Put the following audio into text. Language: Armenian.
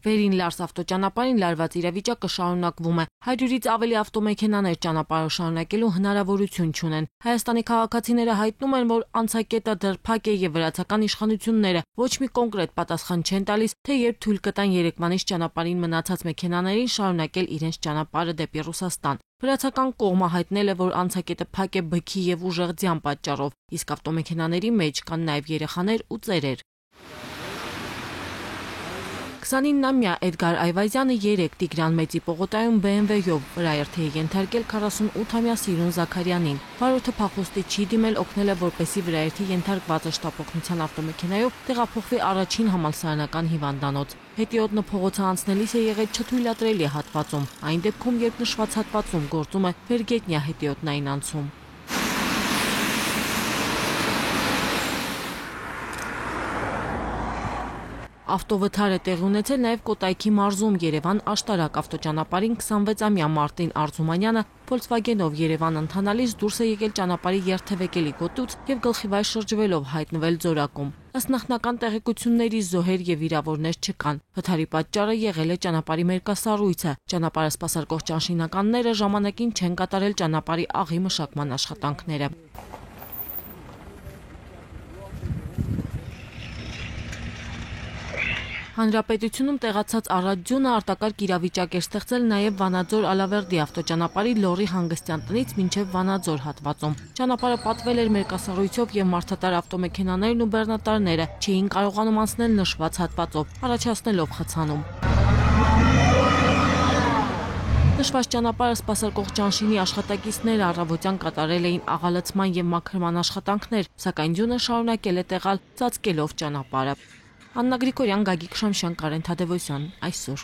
Վերին Լարս ավտոճանապարհին լարված իրավիճակը շարունակվում է։ 100-ից ավելի ավտոմեքենաներ ճանապարհը շարունակելու հնարավորություն չունեն։ Հայաստանի քաղաքացիները հայտնում են, որ անցակետը դեռ փակ է եւ վրացական իշխանությունները ոչ մի կոնկրետ պատասխան չեն տալիս, թե երբ թույլ կտան երեկվանից ճանապարհին մնացած մեքենաներին շարունակել իրենց ճանապարհը դեպի Ռուսաստան։ Վրացական կողմը հայտնել է, որ անցակետը փակ է բքի եւ ուժեղ ձյան պատճառով, իսկ ավտոմեքենաների մեջ կան նաեւ երեխաներ ու ծերեր։ 29-ամյա Էդգար Այվազյանը 3 Տիգրան Մեծի պողոտայում BMW-ով վրայերթի է ենթարկել 48-ամյա Սիրուն Զաքարյանին։ Վարորդը փախուստի չի դիմել, օգնել է, որպեսզի վրայերթի ենթարկվածը շտապօգնության ավտոմեքենայով տեղափոխվի առաջին համալսարանական հիվանդանոց։ Հետիոտնը փողոցը անցնելիս է եղել չթույլատրելի հատվածում, այն դեպքում, երբ նշված հատվածում գործում է վերգետնյա հետիոտնային անցում։ Ավտովթար է տեղի ունեցել նաև Կոտայքի մարզում Երևան-Աշտարակ ավտոճանապարհին 26-ամյա Մարտին Արզումանյանը Volkswagen-ով Երևան ընթանալիս դուրս է եկել ճանապարհի երթևեկելի գոտուց եւ գլխիվայր շրջվելով հայտնվել Ձորակում։ Ըստ նախնական տեղեկությունների զոհեր եւ վիրավորներ չկան։ Վթարի պատճառը եղել է ճանապարհի մերկասառույցը։ Ճանապարհը սպասարկող ճանշինականները ժամանակին չեն կատարել ճանապարհի աղի մշակման աշխատանքները։ Հանրապետությունում տեղացած առատ ձյունը արտակարգ իրավիճակ էր ստեղծել նաև Վանաձոր Ալավերդի ավտոճանապարհի Լոռի հանգստյան տնից մինչև Վանաձոր հատվածում։ Ճանապարհը պատվել էր մերկասառույցով եւ մարդատար ավտոմեքենաներն ու բեռնատարները չէին կարողանում անցնել նշված հատվածով, առաջացնելով խցանում։ Նշված ճանապարհը սպասարկող ճանշինի աշխատակիցները առավոտյան կատարել էին աղալցման եւ մաքրման աշխատանքներ, սակայն ձյունը շարունակել է տեղալ ծածկելով ճանապարհը։ Աննա Գրիգորյան, Գագիկ Շամշյան, Կարեն Թադևոսյան, այսօր։